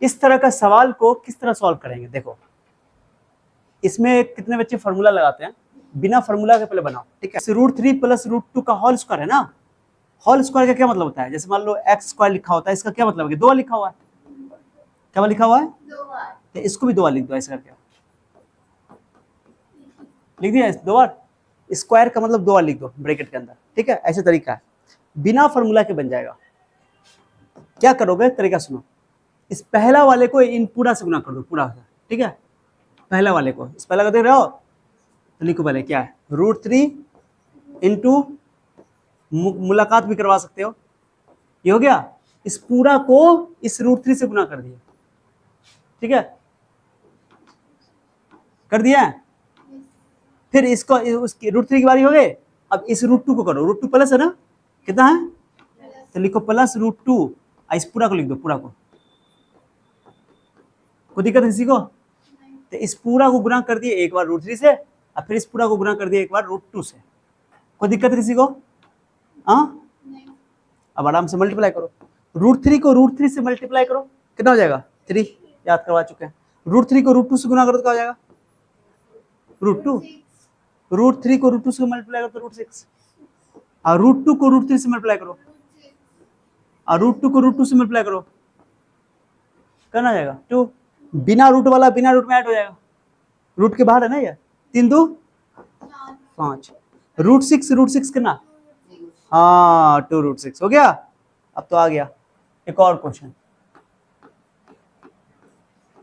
इस तरह का सवाल को किस तरह सॉल्व करेंगे, देखो इसमें कितने बच्चे फॉर्मूला लगाते हैं, बिना फॉर्मूला के पहले बनाओ, ठीक है। √3 + √2 का होल स्क्वायर है ना, होल स्क्वायर का क्या मतलब होता है, जैसे मान लो x² लिखा होता है, इसका क्या मतलब है, 2 बार लिखा हुआ है, क्या बार लिखा हुआ है, 2 बार, तो इसको भी 2 बार लिख दो, ऐसे करके लिख दिया 2 बार, स्क्वायर का मतलब 2 बार लिख दो ब्रैकेट के अंदर, ठीक है, ऐसे तरीका है, बिना फॉर्मूला के बन जाएगा। क्या करोगे, तरीका सुनो, इस पहला वाले को इन पूरा से गुना कर दो, पूरा, ठीक है, पहला वाले को, इस पहला का देख रहे हो, तो लिखो पहले क्या है, √3 इंटू, मुलाकात भी करवा सकते हो, ये हो गया, इस पूरा को इस √3 से गुना कर दिया, ठीक है, कर दिया, फिर इसको उसकी √3 की बारी हो गई, अब इस √2 को करो, √2 प्लस है ना, कितना है, तो लिखो प्लस √2, इस पूरा को लिख दो, पूरा को, कोई दिक्कत है किसी को, तो इस पूरा को गुना कर दिए एक बार √3 से, और फिर इस पूरा को गुना कर दिया एक बार √2 से, कोई दिक्कत है किसी को, हाँ, अब आराम से मल्टीप्लाई करो, √3 को √3 से मल्टीप्लाई करो, कितना हो जाएगा, 3, याद करवा चुके हैं, √3 को √2 से गुना करो तो क्या हो जाएगा, √2, √3 को √2 से मल्टीप्लाई करो तो √6, और √2 को √3 से मल्टीप्लाई करो, और √2 को √2 से मल्टीप्लाई करो, करना जाएगा 2, बिना रूट वाला बिना रूट में ऐड हो जाएगा, रूट के बाहर है ना ये, 3 2 5, √6 कितना, हाँ 2√6 हो गया। अब तो आ गया एक और क्वेश्चन,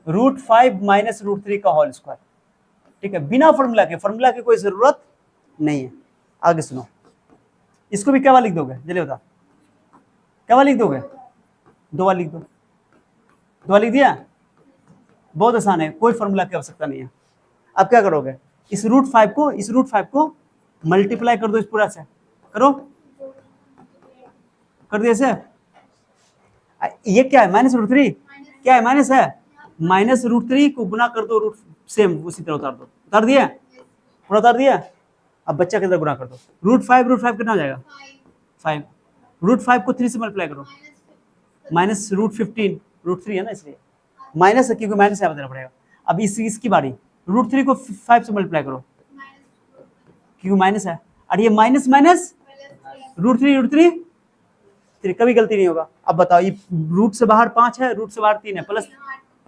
√5 - √3 का होल स्क्वायर, ठीक है, बिना फॉर्मूला के कोई जरूरत नहीं है। आगे सुनो, इसको भी क्या बार लिख दोगे, जल्दी बता, क्या बार लिख दोगे, 2 बार लिख दो, 2 बार लिख दिया, बहुत आसान है, कोई फॉर्मूला की आवश्यकता नहीं है। अब क्या करोगे, इस √5 को मल्टीप्लाई कर दो इस पूरा से, करो, कर दिया ऐसे, ये क्या है, -√3, क्या है, माइनस है, -√3 को गुना कर दो, रूट सेम उसी तरह उतार दो, उतार दिया, पूरा उतार दिया, अब बच्चा किधर गुना कर दो, √5 कितना हो जाएगा, 5, √5 को 3 से मल्टीप्लाई करो, -√15, √3 है ना इसलिए माइनस है, क्योंकि माइनस यहाँ देना पड़ेगा। अब इसकी बारी, √3 को 5 से मल्टीप्लाई करो, क्योंकि माइनस है, और ये माइनस माइनस √3 कभी गलती नहीं होगा। अब बताओ, ये रूट से बाहर 5 है, रूट से बाहर 3 है, प्लस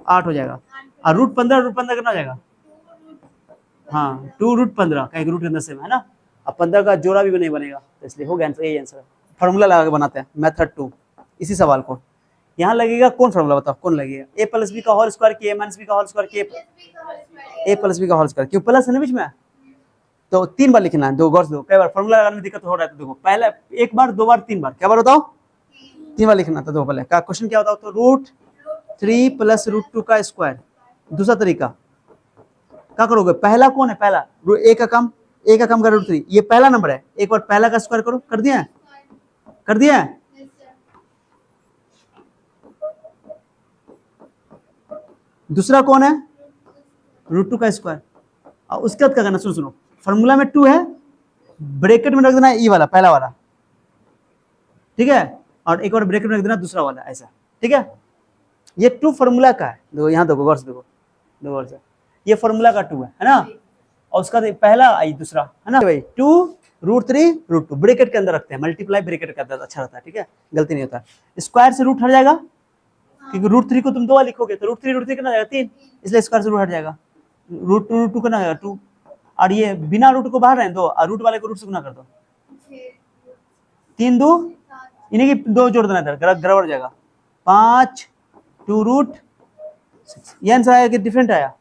8 हो जाएगा, और √15 कितना हो जाएगा, हाँ 2√15 का एक रूट के अंदर से है ना, अब 15 का जोड़ा भी नहीं बनेगा, तो इसलिए हो गया आंसर, यही आंसर है। फॉर्मूला लगा के बनाते हैं मेथड 2 इसी सवाल को, यहाँ लगेगा कौन फॉर्मूला, बताओ कौन लगेगा, a + b का होल स्क्वायर के a - b का होल स्क्वायर के a + b का होल स्क्वायर, क्यों प्लस है ना बीच में, तो 3 बार लिखना है, 2 गौर से दो, कई बार फॉर्मूला लगाने में दिक्कत हो रहा है, तो देखो पहले 1 बार 2 बार 3 बार, क्या बार बताओ, 3 बार लिखना था, दो पहले का क्वेश्चन क्या बताओ, तो √3 + √2 का स्क्वायर, दूसरा तरीका क्या करोगे, पहला कौन है, पहला a का कम का √3, ये पहला नंबर है, एक बार पहला का स्क्वायर करो, कर दिया, कर दिया, दूसरा कौन है, √2 का स्क्वायर, और उसके बाद क्या करना, सुनो फॉर्मूला में 2 है, ब्रैकेट में रख देना ई वाला, पहला वाला, ठीक है, और एक और ब्रैकेट में रख देना दूसरा वाला, ऐसा, ठीक है, ये 2 फॉर्मूला का है, देखो यहाँ देखो गौर से, देखो दो गौर से, ये फॉर्मूला का 2 है ना, और उसका पहला आई दूसरा है ना भाई, 2 √3 √2 ब्रैकेट के अंदर रखते हैं, मल्टीप्लाई ब्रैकेट के अंदर अच्छा रहता है, ठीक है, गलती नहीं होता, स्क्वायर से रूट हट जाएगा, क्योंकि √3 को तुम 2 बार लिखोगे, तो √3 कितना जाएगा 3, इसलिए स्क्वायर से रूट हट जाएगा, √2 कितना जाएगा 2, और ये बिना रूट को बाहर रहे 2, और रूट वाले को रूट से गुना कर दो, 3 2, इन्हीं की 2 जोड़ देना इधर, गड़बड़ हो जाएगा, 5 2√6, ये आंसर आया कि डिफरेंट आया,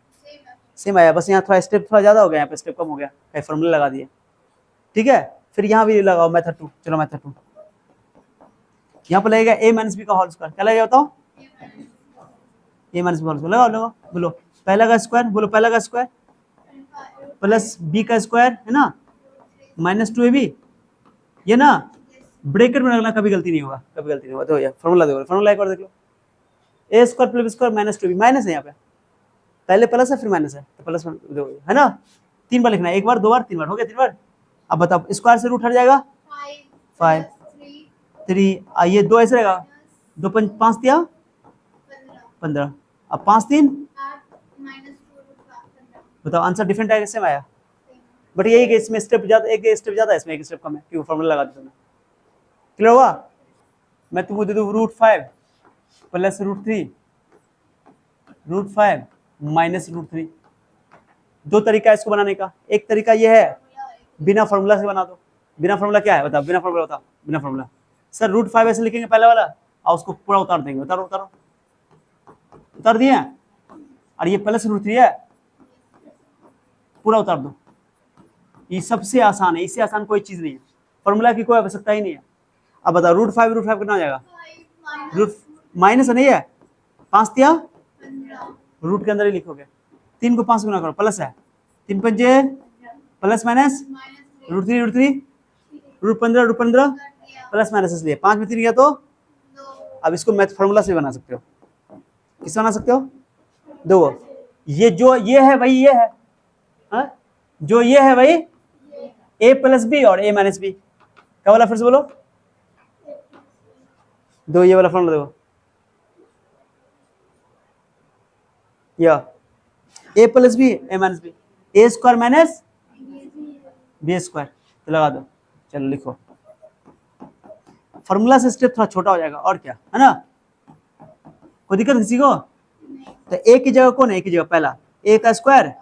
सेम आया, बस यहाँ थोड़ा स्टेप थोड़ा ज्यादा हो गया, यहाँ पे स्टेप कम हो गया, कई फॉर्मूला लगा दिए, ठीक है, फिर यहाँ भी लगाओ मेथड 2, चलो मेथड 2, यहाँ पर लगेगा a - b का होल स्क्वायर, क्या लगेगा बताओ, a - b होल स्क्वायर, लगाओ बोलो, पहला का स्क्वायर, बोलो पहला का स्क्वायर प्लस b का स्क्वायर है ना, -2ab, ये ना ब्रैकेट में रखना, कभी गलती नहीं होगा, तो ये फॉर्मूला देखो, फॉर्मूला एक बार देख लो, a² + b² -2b, माइनस है यहाँ पे, पहले प्लस है फिर माइनस है, तो प्लस है ना, 3 बार लिखना है, 1 बार 2 बार 3 बार, हो गया 3 बार। अब बताओ स्क्वायर से रूट हट जाएगा, 5 3, ये 2 ऐसे रहेगा, 2 5 दिया 15। अब 5 3 बताओ आंसर डिफरेंट आया सेम आया? बट यही कि इसमें स्टेप ज्यादा, एक स्टेप ज्यादा है, इसमें एक स्टेप कम है, क्यों फॉर्मूला लगा दिया तुमने। क्लियर हुआ? मैं तुमको दे दूं √5 प्लस √3 √5 माइनस √3। दो तरीका है इसको बनाने का। एक तरीका ये है बिना फॉर्मूला से बना दो। बिना फॉर्मूला क्या है बताओ? बिना फॉर्मूला बताओ, बिना फॉर्मूला। सर √5 ऐसे लिखेंगे पहले वाला और उसको पूरा उतार देंगे। उतारो उतारो, उतार दिए। और ये प्लस √3 है, पूरा उतार दो। ये सबसे आसान है, इससे आसान कोई चीज नहीं है, फॉर्मूला की कोई आवश्यकता ही नहीं है। अब बताओ √5 कितना हो जाएगा? रूट माइनस नहीं है, 5 दिया रूट के अंदर ही लिखोगे। 3 को 5 गुना करो, प्लस है 3 पंजे प्लस माइनस √3 √15 प्लस माइनस, इसलिए 5 में 3 गया तो। अब इसको मैथ फॉर्मूला से बना सकते हो। किससे बना सकते हो? दो। ये जो ये है वही ये है, हा? जो ये है वही a प्लस बी और a माइनस बी। क्या वाला? फिर से बोलो। दो ये वाला फॉर्मूला देखो, या a plus b a minus b, a square minus b square. तो लगा दो, चलो लिखो। फॉर्मूला से स्टेप थोड़ा छोटा हो जाएगा और क्या है ना, कोई दिक्कत किसी को? तो a की जगह कौन है? a की जगह पहला a का स्क्वायर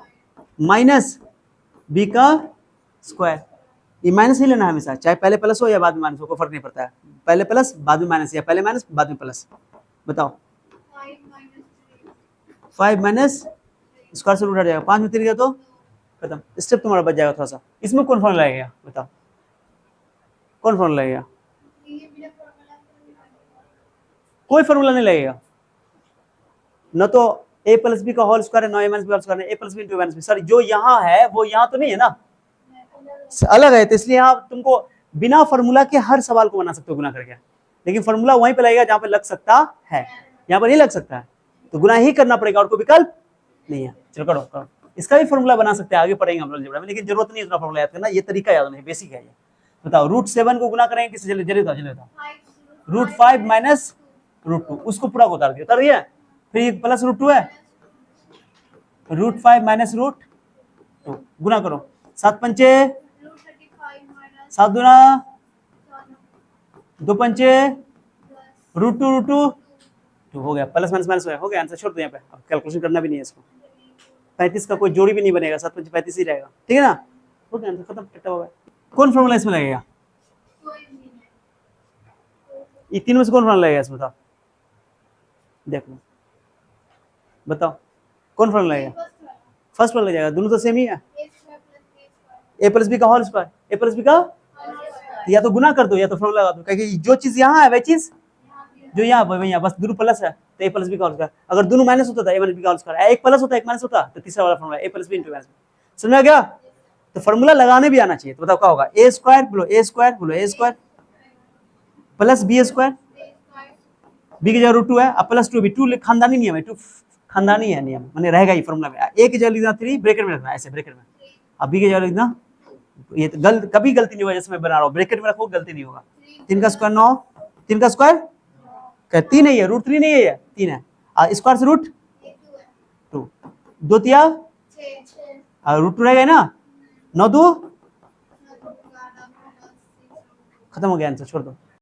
माइनस b का स्क्वायर। ये माइनस ही लेना है हमेशा, चाहे पहले प्लस हो या बाद में माइनस हो, कोई फर्क नहीं पड़ता है। पहले प्लस बाद में माइनस, या पहले माइनस बाद में प्लस। बताओ 5 माइनस स्क्वायर से रूट हट जाएगा, 5 में 3 गया तो खत्म। स्टेप तुम्हारा बच जाएगा थोड़ा सा। इसमें कौन फॉर्मूला लगेगा बताओ? कौन फॉर्मूला लगेगा? कोई फॉर्मूला नहीं लगेगा। न तो a प्लस बी का होल स्क्वायर है, न a minus b whole square है, a plus b into minus b. Sir जो यहाँ है वो यहाँ तो नहीं है ना, अलग है। तो इसलिए यहाँ तुमको बिना फॉर्मूला के हर सवाल को बना सकते हो गुना करके, लेकिन फॉर्मूला वहीं पे लगेगा जहाँ पे लग सकता है, यहाँ पर नहीं लग सकता है, तो गुना ही करना पड़ेगा और कोई विकल्प नहीं है। चलो करो करो। इसका भी फॉर्मूला बना सकते हैं, आगे पढ़ेंगे हम लोग में, लेकिन जरूरत नहीं है इतना फॉर्मूला याद करना, ये तरीका याद नहीं, बेसिक है ये। बताओ √7 को गुना करेंगे किससे? जल्दी बताओ, जल्दी बताओ। √5 माइनस √2, उसको पूरा को उतार दिया, उतार दिया। फिर प्लस √2 है, √5 माइनस √2 गुना करो। 7 पंचे 7 दूना 2 पंचे √2 हो गया, प्लस माइनस माइनस हो गया। आंसर छोड़ दो यहाँ पे, अब कैलकुलेशन करना भी नहीं है इसको। 35 का कोई जोड़ी भी नहीं बनेगा, 7 पंचे 35 ही रहेगा, ठीक है ना? हो गया आंसर खत्म, टट्टा हो गया। कौन फॉर्मूला इसमें लगेगा? ये तीन में से कौन फॉर्मूला लगेगा इसमें? बताओ, देख लो, बताओ कौन फॉर्मूला लगेगा? फर्स्ट वाला लग जाएगा, दोनों तो सेम ही है। a प्लस बी का whole square, a plus b का, या तो गुना कर दो या तो फॉर्मूला लगा दो, क्योंकि जो चीज यहाँ है वही चीज जो यहाँ वही यहाँ, बस दोनों प्लस है तो a प्लस बी का होल स्क्वायर। अगर दोनों माइनस होता था a माइनस बी का होल स्क्वायर, एक प्लस होता एक माइनस होता, तो तीसरा वाला formula a plus b into minus b. समझ में आ गया? तो फॉर्मूला लगाने भी आना चाहिए। तो बताओ क्या होगा? a स्क्वायर बोलो, a स्क्वायर बोलो, a square plus b square, b की जगह √2 है, अब प्लस 2 भी, 2 खानदानी नियम है, 2 खानदानी है नियम, माने रहेगा ही फॉर्मूला में। a की जगह लिखना 3 ब्रैकेट में रखना, ऐसे ब्रैकेट में। अब b की जगह लिखना, ये तो कभी गलती नहीं होगा, जैसे मैं बना रहा हूँ ब्रैकेट में रखो, गलती नहीं होगा। 3 का स्क्वायर 9, 3 का स्क्वायर क्या 3 है, ये √3 नहीं है, ये 3 है। स्क्वायर से √2, 2 तिया √2 रहेगा ना, 9 2 खत्म हो गया आंसर, छोड़ दो।